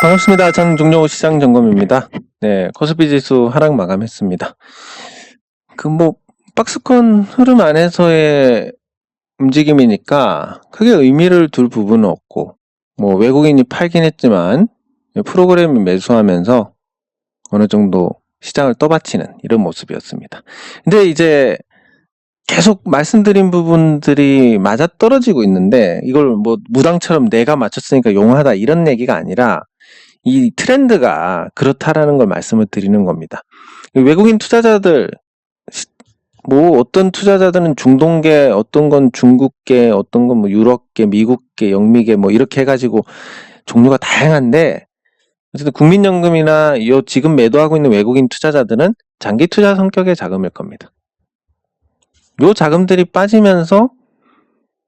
반갑습니다. 저는 종료 시장점검입니다. 네, 코스피 지수 하락 마감했습니다. 박스권 흐름 안에서의 움직임이니까 크게 의미를 둘 부분은 없고, 외국인이 팔긴 했지만, 프로그램이 매수하면서 어느 정도 시장을 떠받치는 이런 모습이었습니다. 근데 이제 계속 말씀드린 부분들이 맞아떨어지고 있는데, 이걸 무당처럼 내가 맞췄으니까 용하다 이런 얘기가 아니라, 이 트렌드가 그렇다라는 걸 말씀을 드리는 겁니다. 외국인 투자자들, 어떤 투자자들은 중동계, 어떤 건 중국계, 어떤 건 유럽계, 미국계, 영미계 이렇게 해가지고 종류가 다양한데, 어쨌든 국민연금이나 지금 매도하고 있는 외국인 투자자들은 장기 투자 성격의 자금일 겁니다. 요 자금들이 빠지면서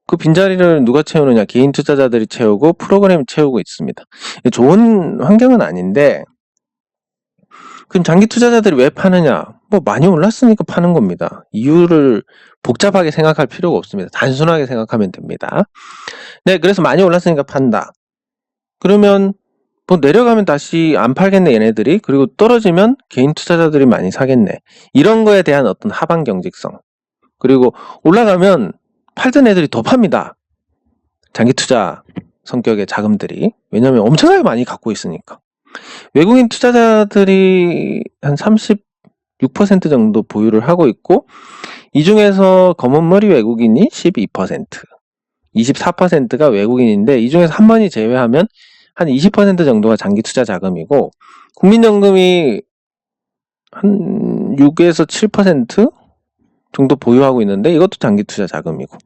그 빈자리를 누가 채우느냐? 개인 투자자들이 채우고 프로그램이 채우고 있습니다. 좋은 환경은 아닌데, 그럼 장기 투자자들이 왜 파느냐? 많이 올랐으니까 파는 겁니다. 이유를 복잡하게 생각할 필요가 없습니다. 단순하게 생각하면 됩니다. 네, 그래서 많이 올랐으니까 판다. 그러면 내려가면 다시 안 팔겠네, 얘네들이. 그리고 떨어지면 개인 투자자들이 많이 사겠네. 이런 거에 대한 어떤 하방 경직성. 그리고 올라가면 팔던 애들이 더 팝니다. 장기 투자 성격의 자금들이. 왜냐면 엄청나게 많이 갖고 있으니까. 외국인 투자자들이 한 36% 정도 보유를 하고 있고, 이 중에서 검은머리 외국인이 12%, 24%가 외국인인데, 이 중에서 한 번이 제외하면 한 20% 정도가 장기 투자 자금이고, 국민연금이 한 6에서 7% 정도 보유하고 있는데, 이것도 장기 투자 자금이고,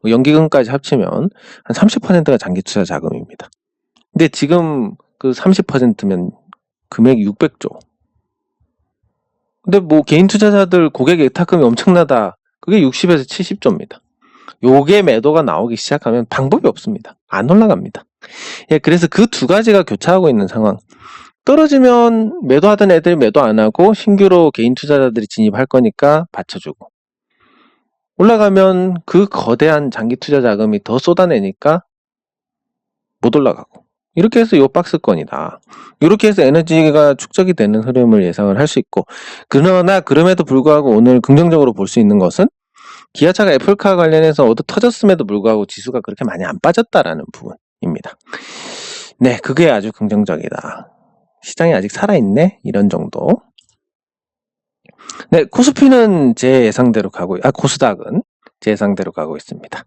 연기금까지 합치면 한 30%가 장기 투자 자금입니다. 근데 지금 그 30%면 금액 600조. 근데 개인 투자자들 고객 예탁금이 엄청나다. 그게 60에서 70조입니다. 요게 매도가 나오기 시작하면 방법이 없습니다. 안 올라갑니다. 예, 그래서 그 두 가지가 교차하고 있는 상황. 떨어지면 매도하던 애들이 매도 안 하고 신규로 개인 투자자들이 진입할 거니까 받쳐주고, 올라가면 그 거대한 장기 투자 자금이 더 쏟아내니까 못 올라가고, 이렇게 해서 요 박스권이다. 이렇게 해서 에너지가 축적이 되는 흐름을 예상을 할 수 있고, 그러나 그럼에도 불구하고 오늘 긍정적으로 볼 수 있는 것은 기아차가 애플카 관련해서 얻어 터졌음에도 불구하고 지수가 그렇게 많이 안 빠졌다라는 부분입니다. 네, 그게 아주 긍정적이다. 시장이 아직 살아있네? 이런 정도. 네, 코스피는 제 예상대로 코스닥은 제 예상대로 가고 있습니다.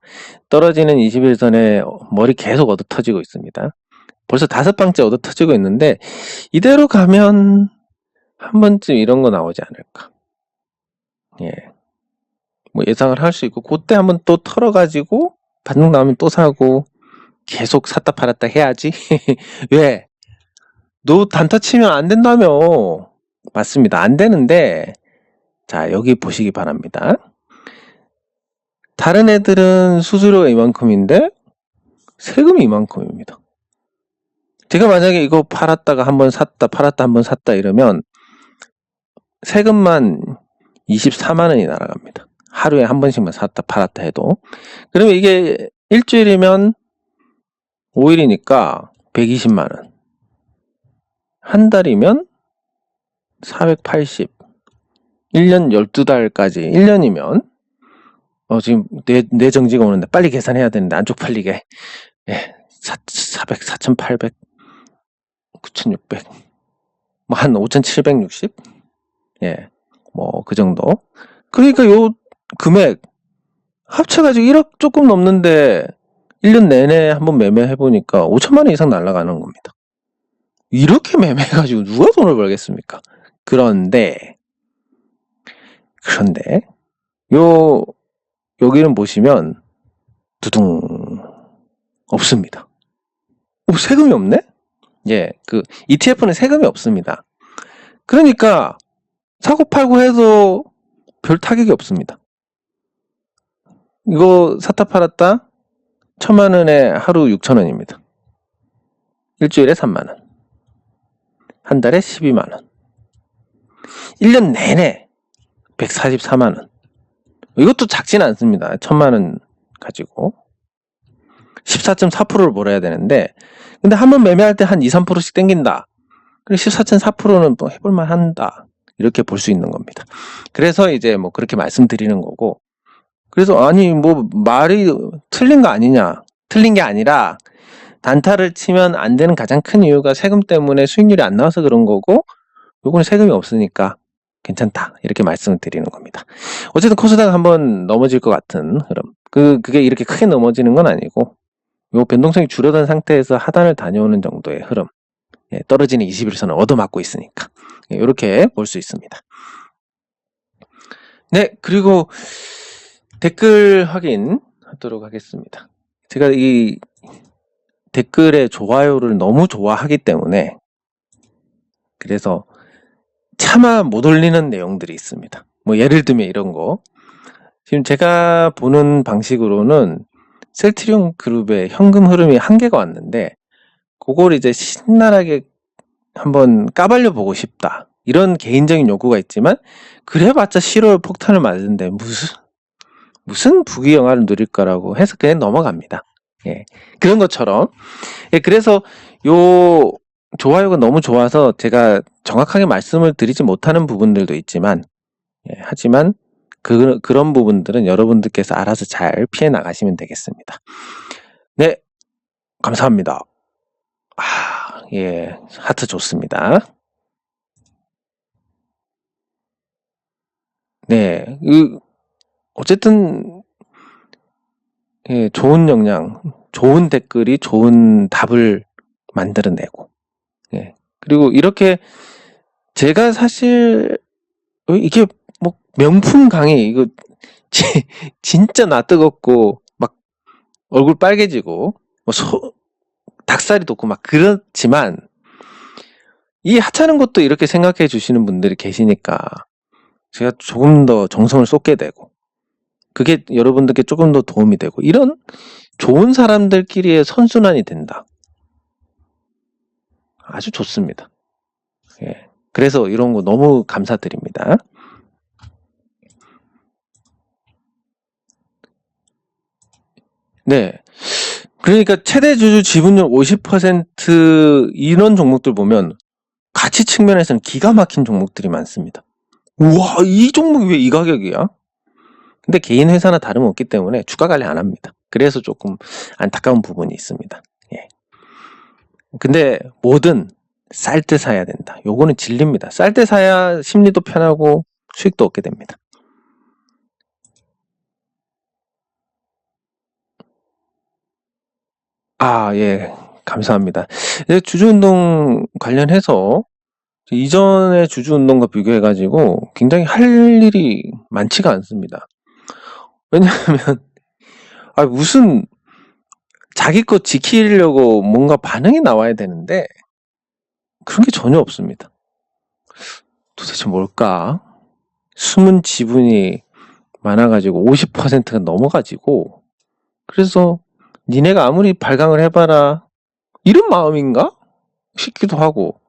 떨어지는 21선에 머리 계속 얻어 터지고 있습니다. 벌써 5방째 얻어 터지고 있는데, 이대로 가면 한 번쯤 이런 거 나오지 않을까. 예. 예상을 할 수 있고, 그때 한번 또 털어가지고, 반등 나오면 또 사고, 계속 샀다 팔았다 해야지. 왜? 너 단타 치면 안 된다며. 맞습니다. 안 되는데, 자, 여기 보시기 바랍니다. 다른 애들은 수수료가 이만큼인데, 세금이 이만큼입니다. 제가 만약에 이거 팔았다가 한번 샀다, 팔았다 한번 샀다 이러면, 세금만 24만원이 날아갑니다. 하루에 한 번씩만 샀다 팔았다 해도. 그러면 이게 일주일이면 5일이니까 120만원. 한 달이면 480. 1년 12달까지. 1년이면 지금 내 정지가 오는데 빨리 계산해야 되는데 안 쪽팔리게. 예, 400, 4,800, 9,600. 한 5,760? 예, 그 정도. 그러니까 요 금액 합쳐가지고 1억 조금 넘는데 1년 내내 한번 매매해보니까 5천만 원 이상 날아가는 겁니다. 이렇게 매매해가지고 누가 돈을 벌겠습니까? 그런데 여기는 보시면 두둥 없습니다. 세금이 없네? 예, ETF는 세금이 없습니다. 그러니까 사고 팔고 해도 별 타격이 없습니다. 이거 샀다 팔았다 1,000만원에 하루 6,000원입니다. 일주일에 3만원. 한 달에 12만원. 1년 내내 144만원. 이것도 작진 않습니다. 1,000만원 가지고. 14.4%를 몰아야 되는데, 근데 한번 매매할 때 한 2, 3%씩 땡긴다. 그리고 14.4%는 또 해볼만 한다. 이렇게 볼 수 있는 겁니다. 그래서 이제 뭐 그렇게 말씀드리는 거고, 그래서 아니 뭐 말이 틀린 거 아니냐. 틀린 게 아니라 단타를 치면 안 되는 가장 큰 이유가 세금 때문에 수익률이 안 나와서 그런 거고, 요거는 세금이 없으니까 괜찮다. 이렇게 말씀을 드리는 겁니다. 어쨌든 코스닥 한번 넘어질 것 같은 흐름. 그게 이렇게 크게 넘어지는 건 아니고, 요 변동성이 줄어든 상태에서 하단을 다녀오는 정도의 흐름. 예, 떨어지는 21선을 얻어맞고 있으니까. 예, 이렇게 볼 수 있습니다. 네, 그리고 댓글 확인하도록 하겠습니다. 제가 이 댓글에 좋아요를 너무 좋아하기 때문에, 그래서 차마 못 올리는 내용들이 있습니다. 뭐 예를 들면 이런 거. 지금 제가 보는 방식으로는 셀트리온 그룹의 현금 흐름이 한계가 왔는데, 그걸 이제 신랄하게 한번 까발려 보고 싶다. 이런 개인적인 욕구가 있지만, 그래봤자 10월 폭탄을 맞는데 무슨 부귀영화를 누릴까라고 해서 그냥 넘어갑니다. 예. 그런 것처럼. 예, 그래서 요 좋아요가 너무 좋아서 제가 정확하게 말씀을 드리지 못하는 부분들도 있지만, 예, 하지만 그런 부분들은 여러분들께서 알아서 잘 피해 나가시면 되겠습니다. 네, 감사합니다. 예, 하트 좋습니다. 네, 어쨌든 예, 좋은 영양, 좋은 댓글이 좋은 답을 만들어내고, 예, 그리고 이렇게 제가 사실 이게 뭐 명품 강의 이거 진짜 나 뜨겁고 막 얼굴 빨개지고 뭐 닭살이 돋고 막 그렇지만, 이 하찮은 것도 이렇게 생각해 주시는 분들이 계시니까 제가 조금 더 정성을 쏟게 되고, 그게 여러분들께 조금 더 도움이 되고, 이런 좋은 사람들끼리의 선순환이 된다. 아주 좋습니다. 예. 그래서 이런 거 너무 감사드립니다. 네. 그러니까 최대 주주 지분율 50% 이런 종목들 보면 가치 측면에서는 기가 막힌 종목들이 많습니다. 우와, 이 종목이 왜 이 가격이야? 근데 개인 회사나 다름없기 때문에 주가 관리 안 합니다. 그래서 조금 안타까운 부분이 있습니다. 예. 근데 뭐든 쌀 때 사야 된다. 요거는 진리입니다. 쌀 때 사야 심리도 편하고 수익도 얻게 됩니다. 예. 감사합니다. 주주운동 관련해서 이전의 주주운동과 비교해가지고 굉장히 할 일이 많지가 않습니다. 왜냐하면 무슨 자기 것 지키려고 뭔가 반응이 나와야 되는데 그런 게 전혀 없습니다. 도대체 뭘까? 숨은 지분이 많아가지고 50%가 넘어가지고, 그래서 니네가 아무리 발광을 해봐라 이런 마음인가 싶기도 하고,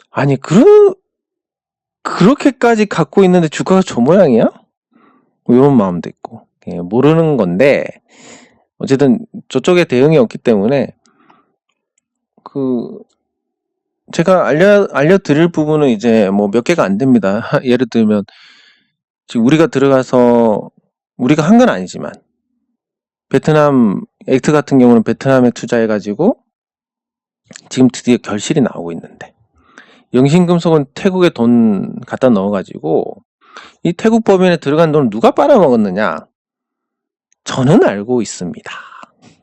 아니 그렇게까지 갖고 있는데 주가가 저 모양이야? 이런 마음도 있고, 예, 모르는 건데 어쨌든 저쪽에 대응이 없기 때문에 제가 알려드릴 부분은 이제 뭐 몇 개가 안 됩니다. 예를 들면 지금 우리가 들어가서 우리가 한 건 아니지만 베트남 액트 같은 경우는 베트남에 투자해가지고 지금 드디어 결실이 나오고 있는데, 영신금속은 태국에 돈 갖다 넣어가지고 이 태국 법인에 들어간 돈을 누가 빨아먹었느냐? 저는 알고 있습니다.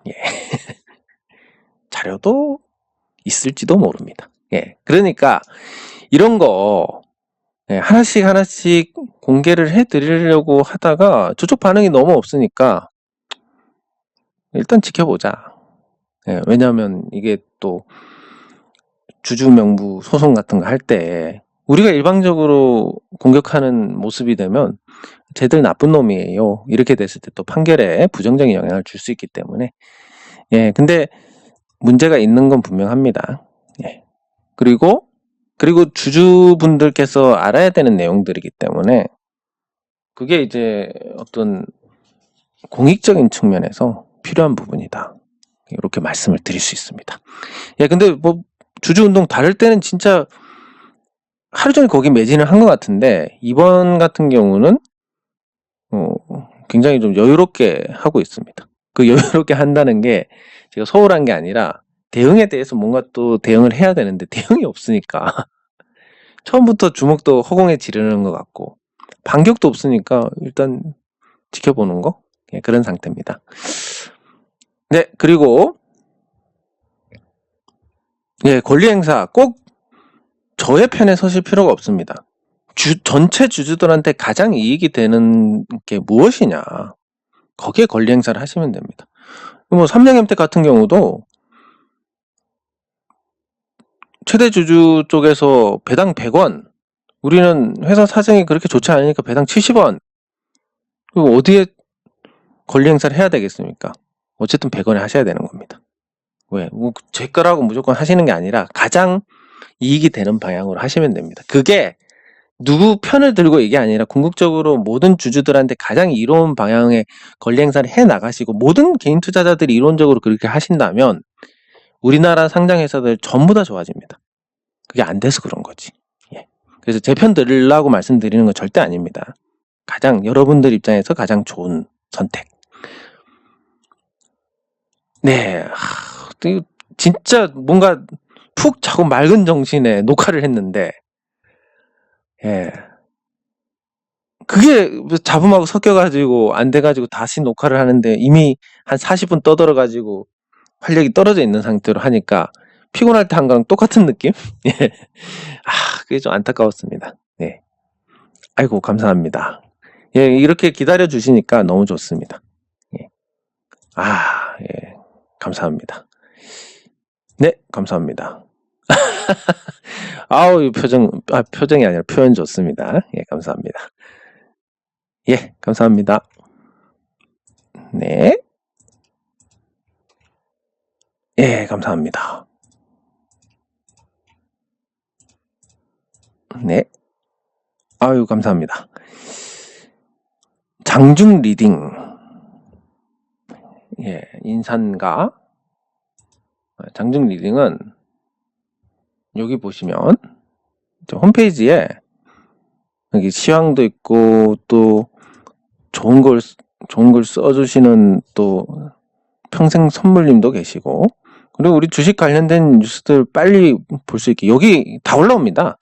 예. 자료도 있을지도 모릅니다. 예. 그러니까 이런 거 하나씩 공개를 해드리려고 하다가 저쪽 반응이 너무 없으니까 일단 지켜보자. 예, 왜냐하면 이게 또 주주명부 소송 같은 거 할 때 우리가 일방적으로 공격하는 모습이 되면 쟤들 나쁜 놈이에요. 이렇게 됐을 때 또 판결에 부정적인 영향을 줄 수 있기 때문에, 예, 근데 문제가 있는 건 분명합니다. 예. 그리고 주주분들께서 알아야 되는 내용들이기 때문에 그게 이제 어떤 공익적인 측면에서 필요한 부분이다. 이렇게 말씀을 드릴 수 있습니다. 예, 근데 뭐 주주 운동 다를 때는 진짜 하루 종일 거기 매진을 한 것 같은데 이번 같은 경우는 굉장히 좀 여유롭게 하고 있습니다. 그 여유롭게 한다는 게 제가 소홀한 게 아니라 대응에 대해서 뭔가 또 대응을 해야 되는데 대응이 없으니까 처음부터 주먹도 허공에 지르는 것 같고 반격도 없으니까 일단 지켜보는 거? 예, 그런 상태입니다. 네, 그리고 예, 권리 행사 꼭 저의 편에 서실 필요가 없습니다. 전체 주주들한테 가장 이익이 되는 게 무엇이냐, 거기에 권리 행사를 하시면 됩니다. 뭐 삼양엠텍 같은 경우도 최대 주주 쪽에서 배당 100원, 우리는 회사 사정이 그렇게 좋지 않으니까 배당 70원, 그리고 어디에 권리 행사를 해야 되겠습니까? 어쨌든 100원에 하셔야 되는 겁니다. 왜? 뭐 제 거라고 무조건 하시는 게 아니라 가장 이익이 되는 방향으로 하시면 됩니다. 그게 누구 편을 들고 이게 아니라 궁극적으로 모든 주주들한테 가장 이로운 방향의 권리 행사를 해 나가시고 모든 개인 투자자들이 이론적으로 그렇게 하신다면 우리나라 상장 회사들 전부 다 좋아집니다. 그게 안 돼서 그런 거지. 예. 그래서 제 편 들으려고 말씀드리는 건 절대 아닙니다. 가장 여러분들 입장에서 가장 좋은 선택. 네, 진짜 뭔가 푹 자고 맑은 정신에 녹화를 했는데, 예, 그게 잡음하고 섞여가지고 안 돼가지고 다시 녹화를 하는데 이미 한 40분 떠들어가지고 활력이 떨어져 있는 상태로 하니까 피곤할 때 한 거랑 똑같은 느낌? 예, 그게 좀 안타까웠습니다. 네, 아이고 감사합니다. 예, 이렇게 기다려 주시니까 너무 좋습니다. 예, 예, 감사합니다. 네, 감사합니다. 아우, 이 표정이 아니라 표현 좋습니다. 예, 감사합니다. 예, 감사합니다. 네. 예, 감사합니다. 네. 아유, 감사합니다. 장중 리딩. 예, 인산가. 장중 리딩은 여기 보시면 홈페이지에 여기 시황도 있고 또 좋은 걸 써주시는 또 평생 선물님도 계시고 그리고 우리 주식 관련된 뉴스들 빨리 볼 수 있게 여기 다 올라옵니다.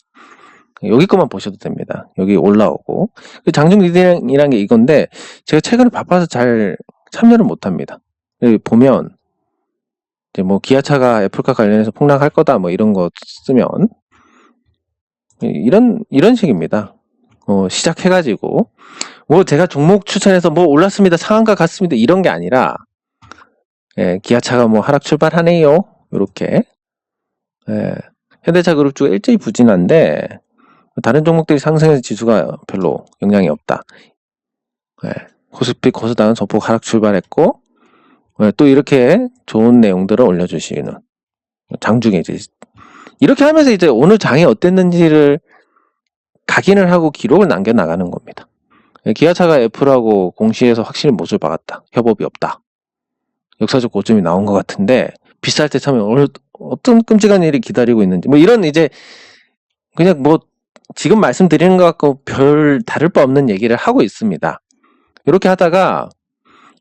여기 것만 보셔도 됩니다. 여기 올라오고 장중 리딩이라는 게 이건데 제가 최근에 바빠서 잘 참여를 못합니다. 여기 보면 이제 뭐 기아차가 애플카 관련해서 폭락할 거다 뭐 이런 거 쓰면 이런 식입니다. 시작해가지고 뭐 제가 종목 추천해서 뭐 올랐습니다, 상한가 갔습니다 이런 게 아니라 예, 기아차가 뭐 하락 출발하네요 이렇게 예, 현대차 그룹주가 일제히 부진한데 다른 종목들이 상승해서 지수가 별로 영향이 없다. 예, 코스피 코스닥은 소폭 하락 출발했고 예, 또 이렇게 좋은 내용들을 올려주시는 장중에 이제 이렇게 하면서 이제 오늘 장이 어땠는지를 각인을 하고 기록을 남겨 나가는 겁니다. 기아차가 애플하고 공시에서 확실히 못을 박았다. 협업이 없다. 역사적 고점이 나온 것 같은데 비쌀 때 참여 어떤 끔찍한 일이 기다리고 있는지 뭐 이런 이제 그냥 뭐 지금 말씀드리는 것 같고 별 다를 바 없는 얘기를 하고 있습니다. 이렇게 하다가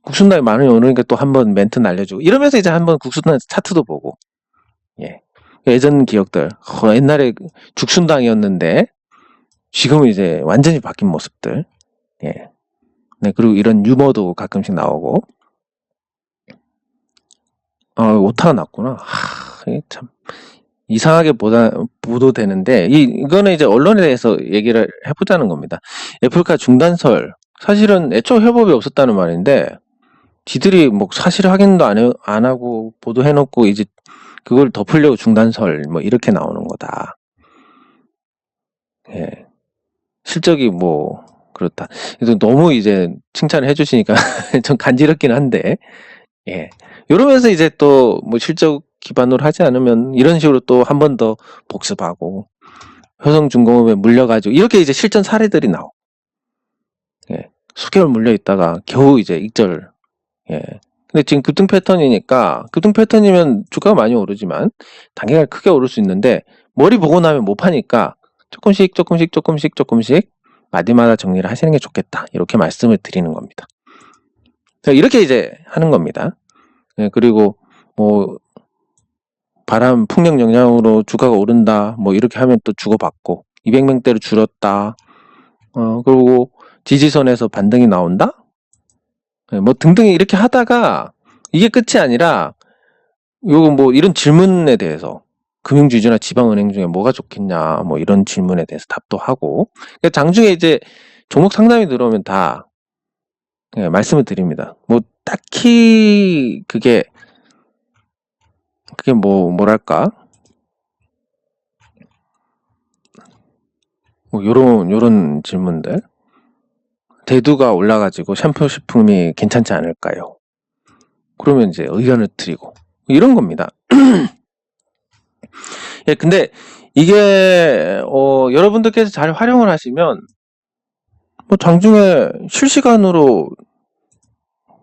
국순당이 많이 오르니까 또 한번 멘트 날려주고 이러면서 이제 한번 국순당 차트도 보고 예. 예전 기억들 옛날에 죽순당이었는데 지금은 이제 완전히 바뀐 모습들 예. 네, 그리고 이런 유머도 가끔씩 나오고 오타가 났구나. 참 이상하게 보도되는데 이거는 이제 언론에 대해서 얘기를 해보자는 겁니다. 애플카 중단설 사실은 애초 협업이 없었다는 말인데 지들이 뭐 사실 확인도 안 하고 보도해놓고 이제 그걸 덮으려고 중단설 뭐 이렇게 나오는 거다. 예. 실적이 뭐 그렇다. 그래서 너무 이제 칭찬을 해주시니까 좀 간지럽긴 한데 예. 이러면서 이제 또 뭐 실적 기반으로 하지 않으면 이런 식으로 또 한 번 더 복습하고 효성중공업에 물려가지고 이렇게 이제 실전 사례들이 나오고 예. 수개월 물려 있다가 겨우 이제 익절 예. 근데 지금 급등 패턴이니까, 급등 패턴이면 주가가 많이 오르지만 단기간 크게 오를 수 있는데 머리 보고 나면 못 파니까 조금씩 마디마다 정리를 하시는 게 좋겠다, 이렇게 말씀을 드리는 겁니다. 이렇게 이제 하는 겁니다. 예, 그리고 뭐 바람 풍력 영향으로 주가가 오른다, 뭐 이렇게 하면 또 주고받고 200명대로 줄었다, 그리고 지지선에서 반등이 나온다, 뭐 등등 이렇게 하다가 이게 끝이 아니라 요거 뭐 이런 질문에 대해서 금융주주나 지방은행 중에 뭐가 좋겠냐, 뭐 이런 질문에 대해서 답도 하고, 그러니까 장중에 이제 종목 상담이 들어오면 다 말씀을 드립니다. 뭐 딱히 그게 뭐랄까, 뭐 요런 질문들, 대두가 올라가지고 샴푸 식품이 괜찮지 않을까요? 그러면 이제 의견을 드리고 이런 겁니다. 예, 근데 이게 여러분들께서 잘 활용을 하시면 뭐 장중에 실시간으로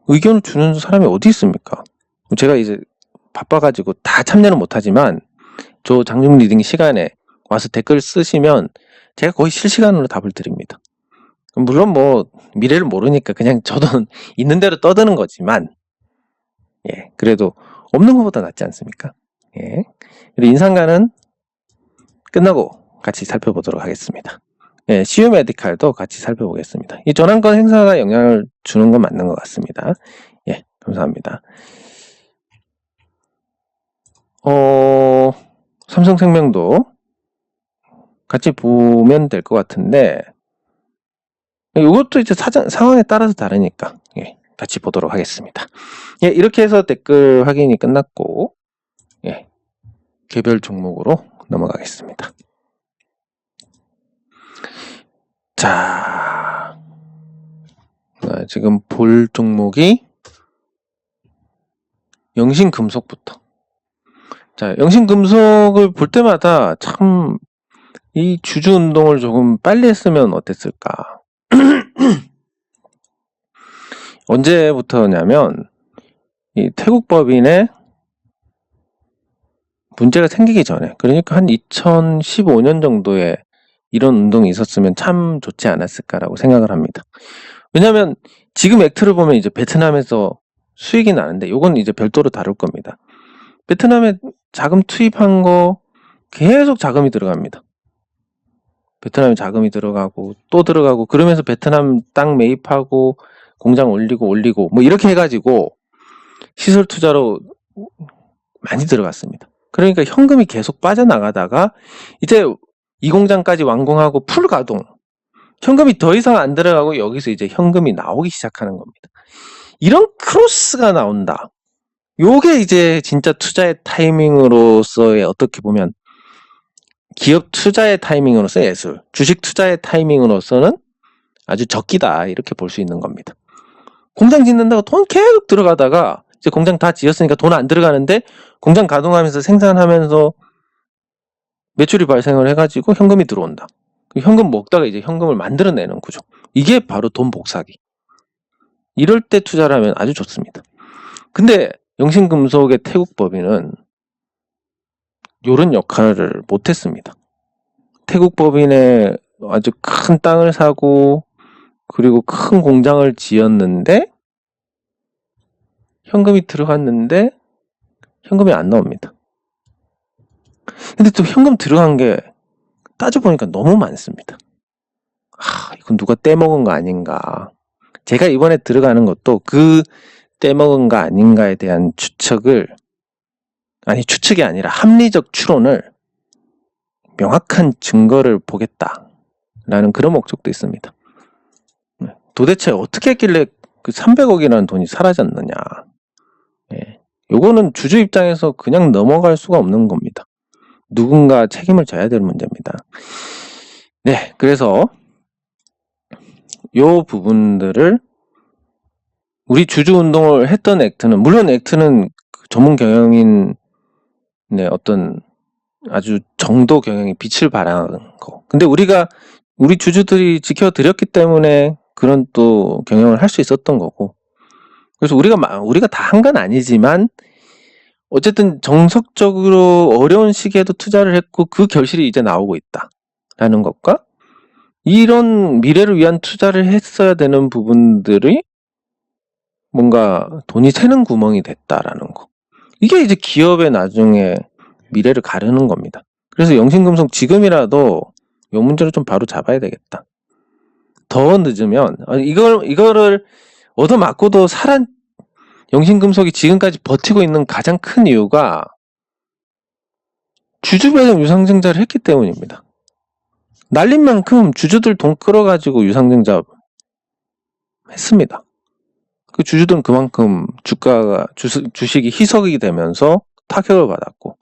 의견을 주는 사람이 어디 있습니까? 제가 이제 바빠가지고 다 참여는 못하지만 저 장중 리딩 시간에 와서 댓글 쓰시면 제가 거의 실시간으로 답을 드립니다. 물론 뭐 미래를 모르니까 그냥 저도 있는 대로 떠드는 거지만, 예, 그래도 없는 것보다 낫지 않습니까? 예. 인상가는 끝나고 같이 살펴보도록 하겠습니다. 예, CU 메디칼도 같이 살펴보겠습니다. 이 전환권 행사가 영향을 주는 건 맞는 것 같습니다. 예, 감사합니다. 삼성생명도 같이 보면 될 것 같은데, 이것도 이제 상황에 따라서 다르니까, 예, 같이 보도록 하겠습니다. 예, 이렇게 해서 댓글 확인이 끝났고, 예, 개별 종목으로 넘어가겠습니다. 자, 지금 볼 종목이 영신금속부터. 자, 영신금속을 볼 때마다 참 이 주주 운동을 조금 빨리 했으면 어땠을까. 언제부터냐면 이 태국 법인에 문제가 생기기 전에, 그러니까 한 2015년 정도에 이런 운동이 있었으면 참 좋지 않았을까라고 생각을 합니다. 왜냐하면 지금 액트를 보면 이제 베트남에서 수익이 나는데, 요건 이제 별도로 다룰 겁니다. 베트남에 자금 투입한 거 계속 자금이 들어갑니다. 베트남에 자금이 들어가고 또 들어가고, 그러면서 베트남 땅 매입하고 공장 올리고 뭐 이렇게 해가지고 시설 투자로 많이 들어갔습니다. 그러니까 현금이 계속 빠져나가다가 이제 이 공장까지 완공하고 풀 가동, 현금이 더 이상 안 들어가고 여기서 이제 현금이 나오기 시작하는 겁니다. 이런 크로스가 나온다. 요게 이제 진짜 투자의 타이밍으로서의, 어떻게 보면 기업 투자의 타이밍으로서 예술, 주식 투자의 타이밍으로서는 아주 적기다, 이렇게 볼 수 있는 겁니다. 공장 짓는다고 돈 계속 들어가다가 이제 공장 다 지었으니까 돈 안 들어가는데, 공장 가동하면서 생산하면서 매출이 발생을 해가지고 현금이 들어온다. 현금 먹다가 이제 현금을 만들어내는 구조. 이게 바로 돈 복사기. 이럴 때 투자를 하면 아주 좋습니다. 근데 영신금속의 태국 법인은 이런 역할을 못했습니다. 태국 법인에 아주 큰 땅을 사고 그리고 큰 공장을 지었는데 현금이 들어갔는데 현금이 안 나옵니다. 근데 또 현금 들어간 게 따져보니까 너무 많습니다. 이건 누가 떼먹은 거 아닌가. 제가 이번에 들어가는 것도 그 떼먹은 거 아닌가에 대한 추측이 아니라 합리적 추론을, 명확한 증거를 보겠다라는 그런 목적도 있습니다. 도대체 어떻게 했길래 그 300억이라는 돈이 사라졌느냐. 요거는 주주 입장에서 그냥 넘어갈 수가 없는 겁니다. 누군가 책임을 져야 될 문제입니다. 네, 그래서 요 부분들을, 우리 주주 운동을 했던 액트는, 물론 액트는 전문 경영인의 어떤 아주 정도 경영이 빛을 발하는 거. 근데 우리 주주들이 지켜드렸기 때문에 그런 또 경영을 할 수 있었던 거고, 그래서 우리가 다 한 건 아니지만 어쨌든 정석적으로 어려운 시기에도 투자를 했고 그 결실이 이제 나오고 있다라는 것과 이런 미래를 위한 투자를 했어야 되는 부분들이 뭔가 돈이 새는 구멍이 됐다라는 거. 이게 이제 기업의 나중에 미래를 가르는 겁니다. 그래서 영신금속 지금이라도 이 문제를 좀 바로 잡아야 되겠다. 더 늦으면 이거를 얻어맞고도 영신금속이 지금까지 버티고 있는 가장 큰 이유가 주주 배당 유상증자를 했기 때문입니다. 날린 만큼 주주들 돈 끌어가지고 유상증자 했습니다. 그 주주들은 그만큼 주식이 희석이 되면서 타격을 받았고,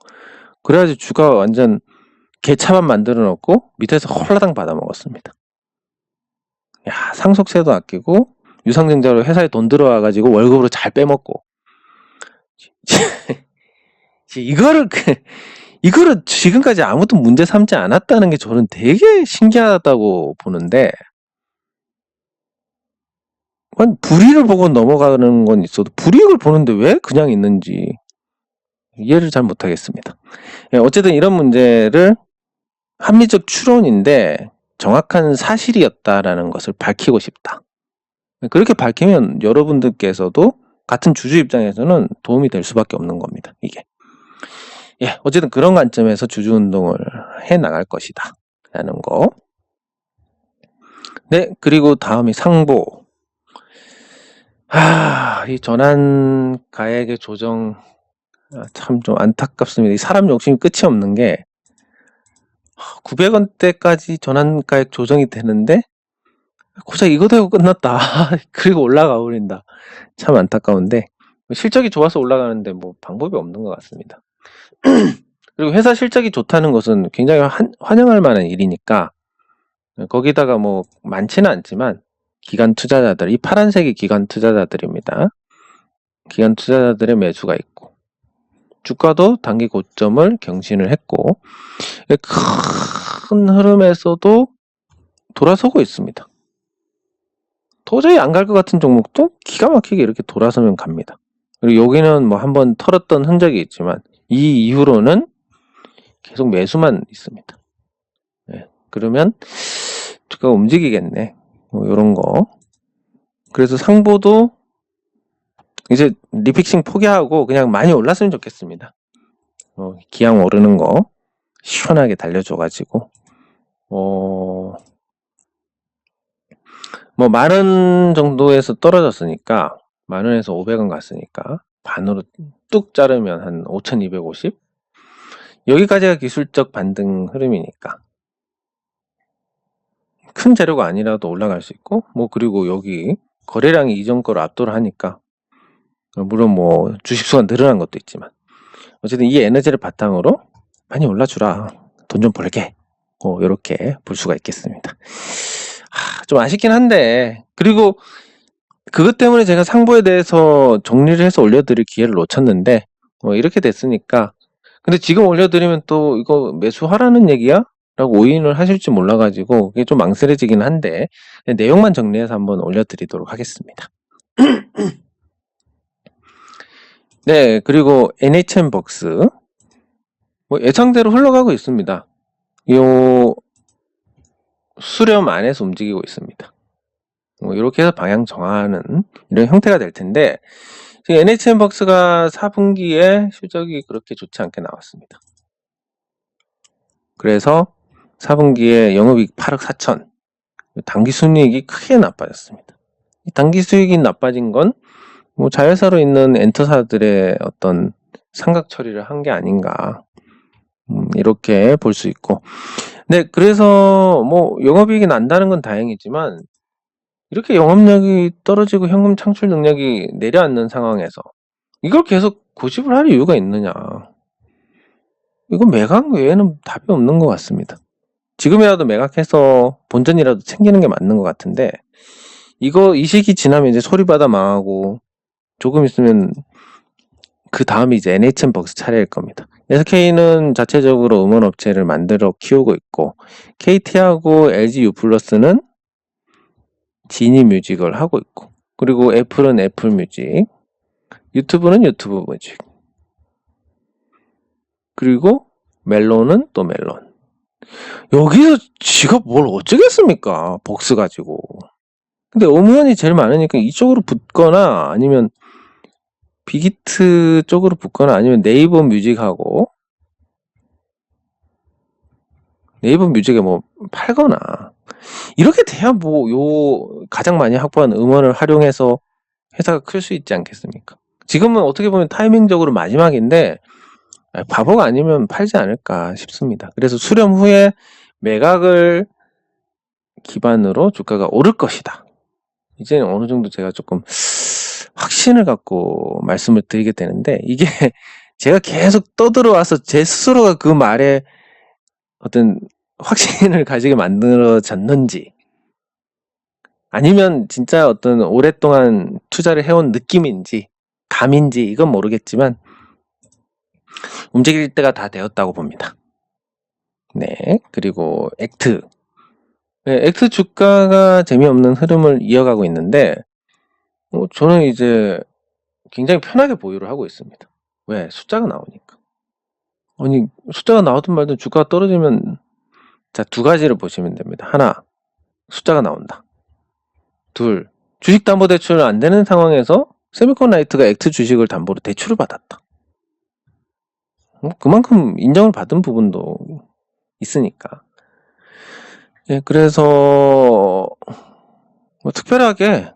그래야지 주가 완전 개차만 만들어 놓고 밑에서 홀라당 받아 먹었습니다. 야, 상속세도 아끼고 유상증자로 회사에 돈 들어와가지고 월급으로 잘 빼먹고 이거를 지금까지 아무도 문제 삼지 않았다는 게 저는 되게 신기하다고 보는데, 불이익을 보고 넘어가는 건 있어도 불이익을 보는데 왜 그냥 있는지 이해를 잘 못하겠습니다. 어쨌든 이런 문제를 합리적 추론인데 정확한 사실이었다라는 것을 밝히고 싶다. 그렇게 밝히면 여러분들께서도 같은 주주 입장에서는 도움이 될 수밖에 없는 겁니다. 이게. 어쨌든 그런 관점에서 주주 운동을 해 나갈 것이다 라는 거. 네, 그리고 다음이 상보. 이 전환가액의 조정 참 좀 안타깝습니다. 이 사람 욕심이 끝이 없는 게 900원대까지 전환가액 조정이 되는데 고작 이거 되고 끝났다. 그리고 올라가 버린다. 참 안타까운데 실적이 좋아서 올라가는데 뭐 방법이 없는 것 같습니다. 그리고 회사 실적이 좋다는 것은 굉장히 환영할 만한 일이니까, 거기다가 뭐 많지는 않지만 기관 투자자들, 이 파란색이 기관 투자자들입니다. 기관 투자자들의 매수가 있고 주가도 단기 고점을 경신을 했고 큰 흐름에서도 돌아서고 있습니다. 도저히 안 갈 것 같은 종목도 기가 막히게 이렇게 돌아서면 갑니다. 그리고 여기는 뭐 한번 털었던 흔적이 있지만 이 이후로는 계속 매수만 있습니다. 그러면 주가가 움직이겠네. 뭐 이런 거. 그래서 상보도 이제 리픽싱 포기하고 그냥 많이 올랐으면 좋겠습니다. 기왕 오르는 거 시원하게 달려줘가지고 뭐 10,000원 정도에서 떨어졌으니까 10,000원에서 500원 갔으니까 반으로 뚝 자르면 한 5,250? 여기까지가 기술적 반등 흐름이니까 큰 재료가 아니라도 올라갈 수 있고, 뭐 그리고 여기 거래량이 이전 거로 압도를 하니까 물론 뭐 주식수가 늘어난 것도 있지만 어쨌든 이 에너지를 바탕으로 많이 올라주라, 돈 좀 벌게, 이렇게 볼 수가 있겠습니다. 좀 아쉽긴 한데, 그리고 그것 때문에 제가 상보에 대해서 정리를 해서 올려드릴 기회를 놓쳤는데 이렇게 됐으니까. 근데 지금 올려드리면 또 이거 매수하라는 얘기야? 라고 오인을 하실지 몰라가지고 그게 좀 망설여지긴 한데 내용만 정리해서 한번 올려드리도록 하겠습니다. 네, 그리고 NHN벅스 뭐 예상대로 흘러가고 있습니다. 요 수렴 안에서 움직이고 있습니다. 이렇게 해서 방향 정하는 이런 형태가 될 텐데, 지금 NHN벅스가 4분기에 실적이 그렇게 좋지 않게 나왔습니다. 그래서 4분기에 영업이익 8억 4천, 당기 순이익이 크게 나빠졌습니다. 당기 수익이 나빠진 건 뭐 자회사로 있는 엔터사들의 어떤 상각 처리를 한 게 아닌가, 이렇게 볼 수 있고. 네, 그래서 뭐 영업이익이 난다는 건 다행이지만 이렇게 영업력이 떨어지고 현금 창출 능력이 내려앉는 상황에서 이걸 계속 고집을 할 이유가 있느냐. 이건 매각 외에는 답이 없는 것 같습니다. 지금이라도 매각해서 본전이라도 챙기는 게 맞는 것 같은데, 이 시기 지나면 이제 소리바다 망하고 조금 있으면 그 다음이 이제 NHN벅스 차례일 겁니다. SK는 자체적으로 음원업체를 만들어 키우고 있고, KT하고 LG U+는 지니뮤직을 하고 있고, 그리고 애플은 애플 뮤직, 유튜브는 유튜브 뮤직, 그리고 멜론은 또 멜론. 여기서 지가 뭘 어쩌겠습니까? 벅스 가지고. 근데 음원이 제일 많으니까 이쪽으로 붙거나 아니면 빅히트 쪽으로 붙거나 아니면 네이버 뮤직하고 네이버 뮤직에 뭐 팔거나 이렇게 돼야 뭐 요 가장 많이 확보한 음원을 활용해서 회사가 클 수 있지 않겠습니까? 지금은 어떻게 보면 타이밍적으로 마지막인데 바보가 아니면 팔지 않을까 싶습니다. 그래서 수렴 후에 매각을 기반으로 주가가 오를 것이다. 이제는 어느 정도 제가 조금 확신을 갖고 말씀을 드리게 되는데 이게 제가 계속 떠들어와서 제 스스로가 그 말에 어떤 확신을 가지게 만들어졌는지 아니면 진짜 어떤 오랫동안 투자를 해온 느낌인지 감인지 이건 모르겠지만 움직일 때가 다 되었다고 봅니다. 네, 그리고 액트. 네, 액트 주가가 재미없는 흐름을 이어가고 있는데 저는 이제 굉장히 편하게 보유를 하고 있습니다. 왜? 숫자가 나오니까. 아니 숫자가 나오든 말든 주가가 떨어지면 자, 두 가지를 보시면 됩니다. 하나, 숫자가 나온다. 둘, 주식담보대출 안 되는 상황에서 세미콘라이트가 액트 주식을 담보로 대출을 받았다. 그만큼 인정을 받은 부분도 있으니까. 예, 그래서 뭐 특별하게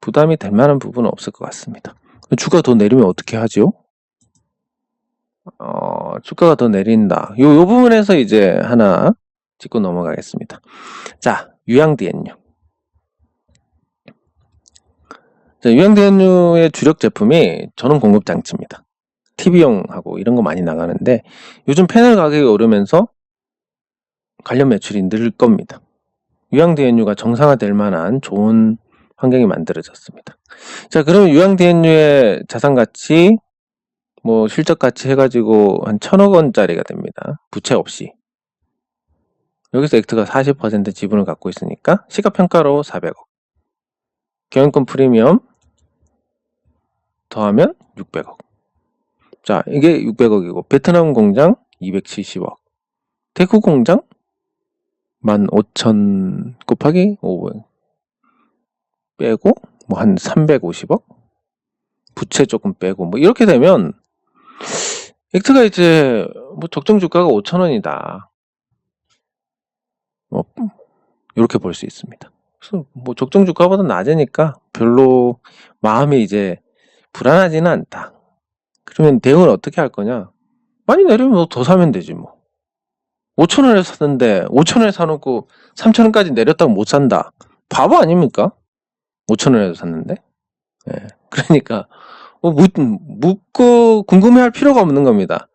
부담이 될 만한 부분은 없을 것 같습니다. 주가 더 내리면 어떻게 하죠? 주가가 더 내린다. 요 부분에서 이제 하나 짚고 넘어가겠습니다. 자, 유양디엔유. 자, 유양디엔유의 주력 제품이 전원 공급 장치입니다. TV용하고 이런 거 많이 나가는데 요즘 패널 가격이 오르면서 관련 매출이 늘 겁니다. 유양디엔유가 정상화될 만한 좋은 환경이 만들어졌습니다. 자, 그러면 유양디엔유의 자산가치 뭐 실적가치 해가지고 한 1,000억 원짜리가 됩니다. 부채 없이. 여기서 액트가 40% 지분을 갖고 있으니까 시가평가로 400억. 경영권 프리미엄 더하면 600억. 자, 이게 600억이고 베트남 공장 270억. 태국 공장 15,000 곱하기 500 빼고 뭐 한 350억. 부채 조금 빼고 뭐 이렇게 되면 액트가 이제 뭐 적정 주가가 5,000원이다. 뭐 이렇게 볼 수 있습니다. 그래서 뭐 적정 주가보다 낮으니까 별로 마음이 이제 불안하지는 않다. 그러면 대응을 어떻게 할 거냐? 많이 내리면 뭐 더 사면 되지 뭐. 5,000원에 샀는데 5,000원에 사놓고 3,000원까지 내렸다고 못 산다. 바보 아닙니까? 5,000원에도 샀는데. 예. 그러니까 묻고 궁금해할 필요가 없는 겁니다.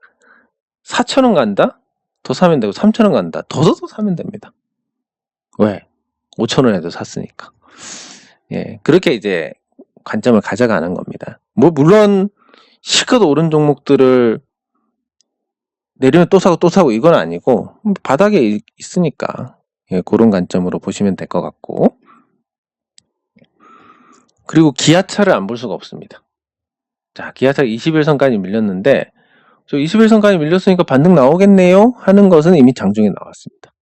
4,000원 간다? 더 사면 되고 3,000원 간다. 더 사면 됩니다. 왜? 5,000원에도 샀으니까. 예, 그렇게 이제 관점을 가져가는 겁니다. 뭐 물론 실컷 오른 종목들을 내리면 또 사고 이건 아니고 바닥에 있으니까 예, 그런 관점으로 보시면 될 것 같고 그리고 기아차를 안 볼 수가 없습니다. 자, 기아차가 21선까지 밀렸는데 저 21선까지 밀렸으니까 반등 나오겠네요 하는 것은 이미 장중에 나왔습니다.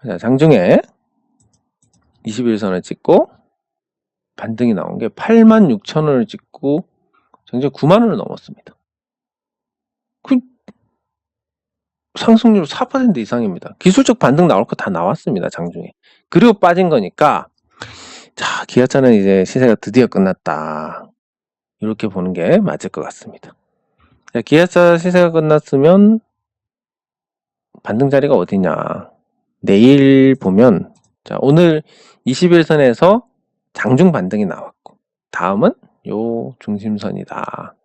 자, 장중에 21선을 찍고 반등이 나온 게 86,000원을 찍고 정작 9만원을 넘었습니다. 그 상승률 4% 이상입니다. 기술적 반등 나올 거 다 나왔습니다. 장중에. 그리고 빠진 거니까 자, 기아차는 이제 시세가 드디어 끝났다. 이렇게 보는 게 맞을 것 같습니다. 자, 기아차 시세가 끝났으면 반등 자리가 어디냐. 내일 보면 자, 오늘 21선에서 장중 반등이 나왔고 다음은 요 중심선이다.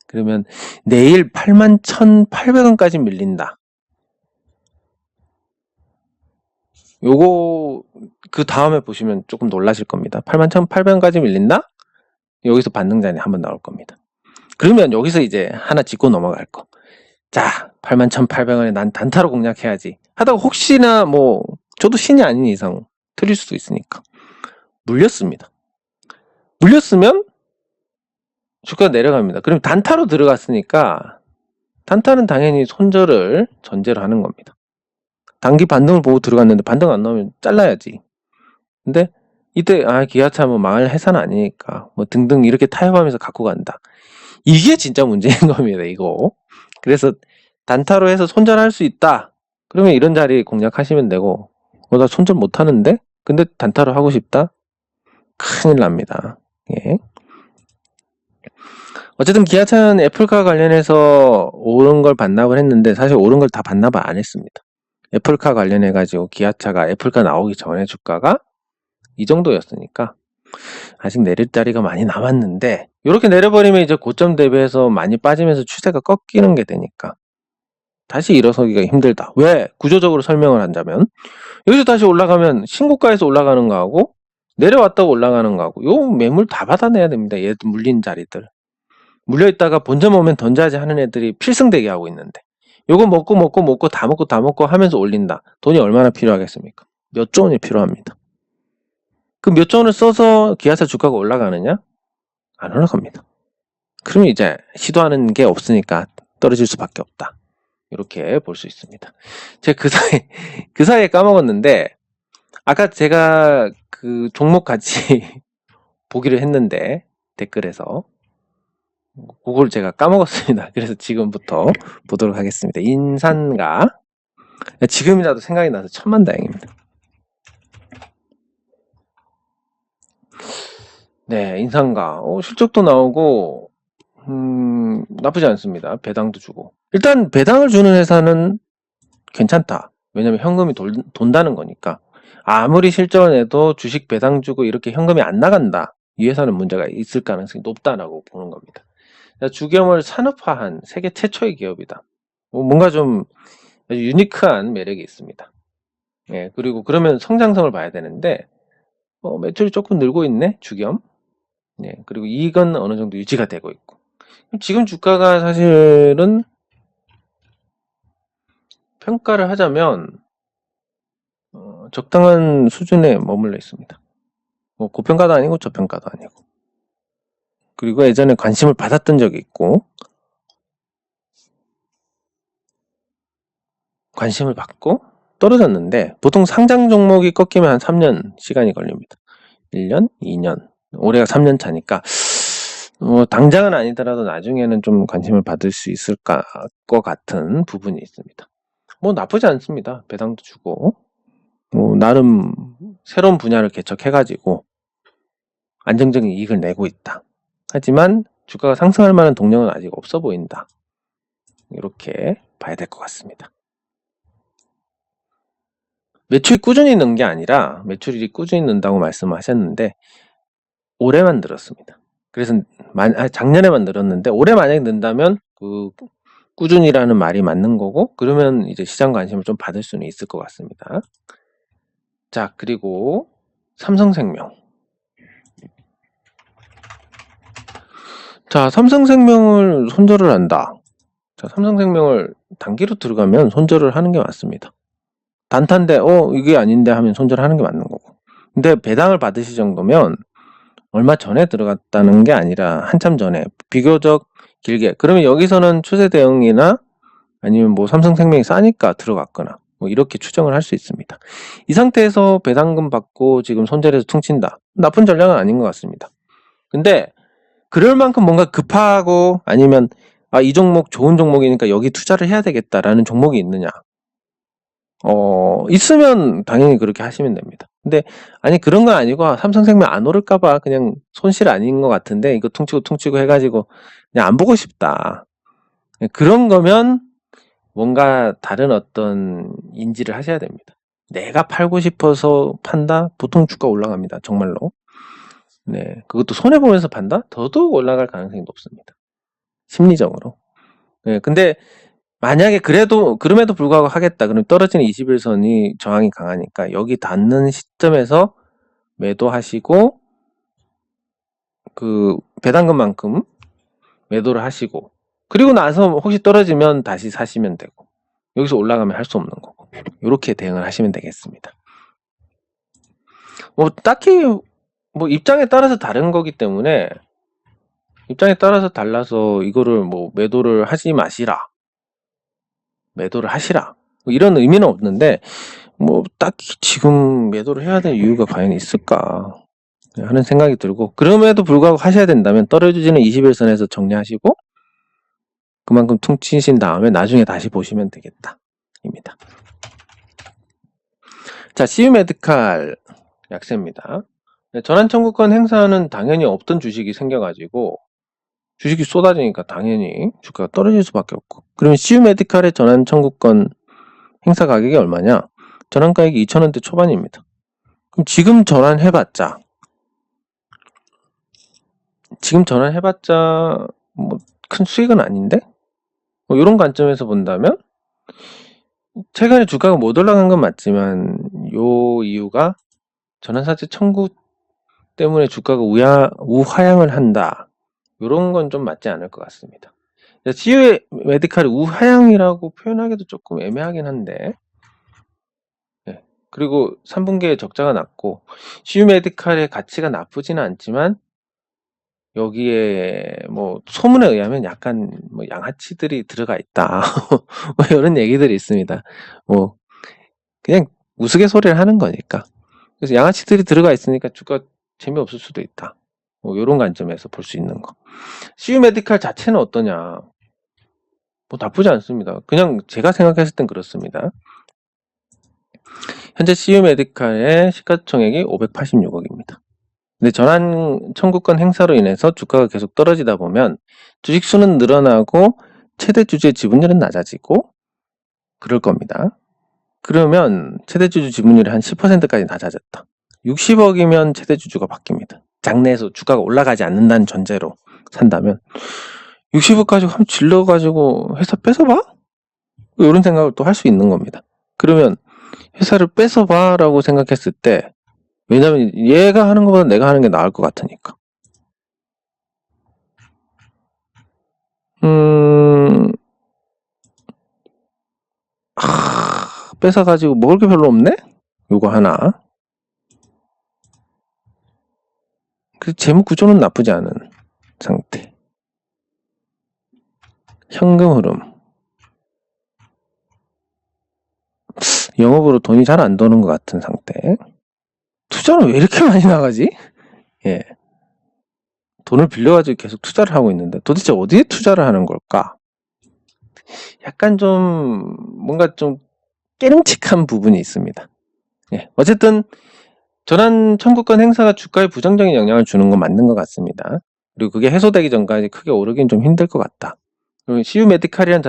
그러면 내일 81,800원까지 밀린다. 요거 그 다음에 보시면 조금 놀라실 겁니다. 81,800원까지 밀린다? 여기서 반등 자리 한번 나올 겁니다. 그러면 여기서 이제 하나 짚고 넘어갈 거. 자, 81,800원에 난 단타로 공략해야지. 하다가 혹시나 뭐 저도 신이 아닌 이상 틀릴 수도 있으니까. 물렸습니다. 물렸으면 주가가 내려갑니다. 그럼 단타로 들어갔으니까 단타는 당연히 손절을 전제로 하는 겁니다. 단기 반등을 보고 들어갔는데 반등 안 나오면 잘라야지. 근데 이때 기아차 뭐 망할 회사는 아니니까 뭐 등등 이렇게 타협하면서 갖고 간다. 이게 진짜 문제인 겁니다. 이거. 그래서 단타로 해서 손절할 수 있다. 그러면 이런 자리 공략하시면 되고 나 손절 못 하는데? 근데 단타로 하고 싶다? 큰일 납니다. 예. 어쨌든 기아차는 애플카 관련해서 오른 걸 반납을 했는데 사실 오른 걸 다 반납을 안 했습니다. 애플카 관련해가지고 기아차가 애플카 나오기 전에 주가가 이 정도였으니까 아직 내릴 자리가 많이 남았는데 이렇게 내려버리면 이제 고점 대비해서 많이 빠지면서 추세가 꺾이는 게 되니까 다시 일어서기가 힘들다. 왜? 구조적으로 설명을 한다면 여기서 다시 올라가면 신고가에서 올라가는 거하고 내려왔다고 올라가는 거하고 요 매물 다 받아내야 됩니다. 얘 물린 자리들. 물려있다가 본점 오면 던져야지 하는 애들이 필승대기 하고 있는데 요거 먹고 하면서 올린다. 돈이 얼마나 필요하겠습니까? 몇 조 원이 필요합니다. 그 몇 조 원을 써서 기아차 주가가 올라가느냐? 안 올라갑니다. 그러면 이제 시도하는 게 없으니까 떨어질 수밖에 없다. 이렇게 볼 수 있습니다. 제가 그 사이에 까먹었는데 아까 제가 그 종목 같이 보기를 했는데 댓글에서 그걸 제가 까먹었습니다. 그래서 지금부터 보도록 하겠습니다. 인산가 지금이라도 생각이 나서 천만다행입니다. 네, 인산가 실적도 나오고 나쁘지 않습니다. 배당도 주고 일단 배당을 주는 회사는 괜찮다. 왜냐면 현금이 돈다는 거니까 아무리 실적을 내도 주식 배당 주고 이렇게 현금이 안 나간다. 이 회사는 문제가 있을 가능성이 높다라고 보는 겁니다. 주겸을 산업화한 세계 최초의 기업이다. 뭔가 좀 아주 유니크한 매력이 있습니다. 예, 그리고 그러면 성장성을 봐야 되는데 매출이 조금 늘고 있네 주겸. 예, 그리고 이익은 어느 정도 유지가 되고 있고 지금 주가가 사실은 평가를 하자면 적당한 수준에 머물러 있습니다. 뭐 고평가도 아니고 저평가도 아니고 그리고 예전에 관심을 받았던 적이 있고 관심을 받고 떨어졌는데 보통 상장 종목이 꺾이면 한 3년 시간이 걸립니다. 1년, 2년, 올해가 3년 차니까 당장은 아니더라도 나중에는 좀 관심을 받을 수 있을 것 같은 부분이 있습니다. 뭐 나쁘지 않습니다. 배당도 주고 나름 새로운 분야를 개척해가지고 안정적인 이익을 내고 있다. 하지만 주가가 상승할 만한 동력은 아직 없어 보인다. 이렇게 봐야 될 것 같습니다. 매출이 꾸준히 는 게 아니라 매출이 꾸준히 는다고 말씀하셨는데 올해만 늘었습니다. 그래서 작년에만 늘었는데 올해 만약에 는다면 그 꾸준히라는 말이 맞는 거고 그러면 이제 시장 관심을 좀 받을 수는 있을 것 같습니다. 자, 그리고 삼성생명. 자, 삼성생명을 손절을 한다. 자, 삼성생명을 단기로 들어가면 손절을 하는 게 맞습니다. 단타인데 이게 아닌데 하면 손절하는 게 맞는 거고. 근데 배당을 받으실 정도면 얼마 전에 들어갔다는 게 아니라 한참 전에 비교적 길게 그러면 여기서는 추세 대응이나 아니면 뭐 삼성생명이 싸니까 들어갔거나 뭐 이렇게 추정을 할 수 있습니다. 이 상태에서 배당금 받고 지금 손절해서 퉁친다. 나쁜 전략은 아닌 것 같습니다. 근데 그럴 만큼 뭔가 급하고 아니면 이 종목 좋은 종목이니까 여기 투자를 해야 되겠다라는 종목이 있느냐? 있으면 당연히 그렇게 하시면 됩니다. 근데 아니 그런 건 아니고 삼성생명 안 오를까봐 그냥 손실 아닌 것 같은데 이거 퉁치고 해가지고 그냥 안 보고 싶다. 그런 거면 뭔가 다른 어떤 인지를 하셔야 됩니다. 내가 팔고 싶어서 판다? 보통 주가 올라갑니다. 정말로. 네, 그것도 손해보면서 판다? 더더욱 올라갈 가능성이 높습니다. 심리적으로. 네, 근데 만약에 그럼에도 불구하고 하겠다. 그럼 떨어지는 21선이 저항이 강하니까 여기 닿는 시점에서 매도하시고 그 배당금만큼 매도를 하시고 그리고 나서 혹시 떨어지면 다시 사시면 되고 여기서 올라가면 할 수 없는 거고 이렇게 대응을 하시면 되겠습니다. 뭐 딱히 뭐 입장에 따라서 다른 거기 때문에 입장에 따라서 달라서 이거를 뭐 매도를 하지 마시라, 매도를 하시라 뭐 이런 의미는 없는데 뭐 딱히 지금 매도를 해야 될 이유가 과연 있을까 하는 생각이 들고, 그럼에도 불구하고 하셔야 된다면 떨어지는 21선에서 정리하시고 그만큼 퉁치신 다음에 나중에 다시 보시면 되겠다 입니다. 자, CU 메디칼 약세입니다. 전환 청구권 행사는 당연히 없던 주식이 생겨가지고 주식이 쏟아지니까 당연히 주가가 떨어질 수밖에 없고, 그러면 CU 메디칼의 전환 청구권 행사 가격이 얼마냐? 전환 가격이 2,000원대 초반입니다. 그럼 지금 전환해봤자 뭐 큰 수익은 아닌데? 뭐 이런 관점에서 본다면 최근에 주가가 못 올라간 건 맞지만 요 이유가 전환사채 청구 때문에 주가가 우하향을 한다, 이런 건 좀 맞지 않을 것 같습니다. CU 메디칼이 우하향이라고 표현하기도 조금 애매하긴 한데, 네. 그리고 3분기에 적자가 났고 CU 메디칼의 가치가 나쁘지는 않지만 여기에 뭐 소문에 의하면 약간 뭐 양아치들이 들어가 있다 뭐 이런 얘기들이 있습니다. 뭐 그냥 우스갯소리를 하는 거니까. 그래서 양아치들이 들어가 있으니까 주가 재미없을 수도 있다, 뭐 이런 관점에서 볼 수 있는 거. CU 메디칼 자체는 어떠냐? 뭐 나쁘지 않습니다. 그냥 제가 생각했을 땐 그렇습니다. 현재 CU 메디칼의 시가총액이 586억입니다. 근데 전환 청구권 행사로 인해서 주가가 계속 떨어지다 보면 주식 수는 늘어나고 최대 주주의 지분율은 낮아지고 그럴 겁니다. 그러면 최대 주주 지분율이 한 10%까지 낮아졌다. 60억이면 최대 주주가 바뀝니다. 장내에서 주가가 올라가지 않는다는 전제로 산다면 60억 가지고 한번 질러가지고 회사 뺏어봐? 이런 생각을 또 할 수 있는 겁니다. 그러면 회사를 뺏어봐 라고 생각했을 때, 왜냐면 얘가 하는 것보다 내가 하는 게 나을 것 같으니까. 뺏어가지고 먹을 게 별로 없네? 요거 하나. 그 재무 구조는 나쁘지 않은 상태. 현금 흐름. 영업으로 돈이 잘 안 도는 것 같은 상태. 투자는 왜 이렇게 많이 나가지? 예. 돈을 빌려가지고 계속 투자를 하고 있는데 도대체 어디에 투자를 하는 걸까? 약간 좀 뭔가 좀 깨름칙한 부분이 있습니다. 예. 어쨌든 전환 청구권 행사가 주가에 부정적인 영향을 주는 건 맞는 것 같습니다. 그리고 그게 해소되기 전까지 크게 오르긴 좀 힘들 것 같다. 그리고 CU 메디칼이란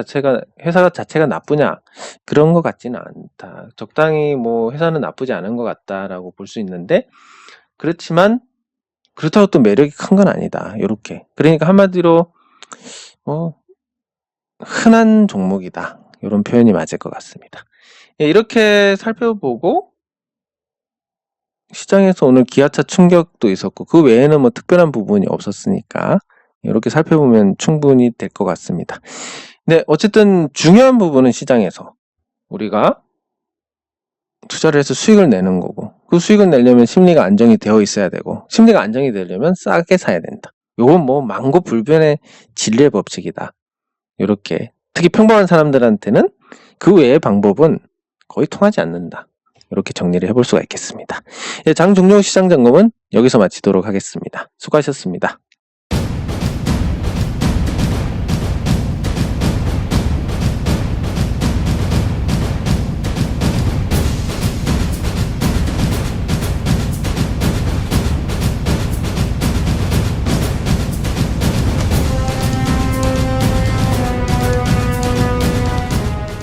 회사 자체가 나쁘냐? 그런 것 같지는 않다. 적당히 뭐 회사는 나쁘지 않은 것 같다라고 볼 수 있는데, 그렇지만 그렇다고 또 매력이 큰 건 아니다. 요렇게. 그러니까 한마디로 흔한 종목이다. 이런 표현이 맞을 것 같습니다. 예, 이렇게 살펴보고 시장에서 오늘 기아차 충격도 있었고 그 외에는 뭐 특별한 부분이 없었으니까 이렇게 살펴보면 충분히 될 것 같습니다. 네, 어쨌든 중요한 부분은 시장에서 우리가 투자를 해서 수익을 내는 거고, 그 수익을 내려면 심리가 안정이 되어 있어야 되고, 심리가 안정이 되려면 싸게 사야 된다. 요건 뭐 만고불변의 진리의 법칙이다. 이렇게 특히 평범한 사람들한테는 그 외의 방법은 거의 통하지 않는다. 이렇게 정리를 해볼 수가 있겠습니다. 장 종료 시장 점검은 여기서 마치도록 하겠습니다. 수고하셨습니다.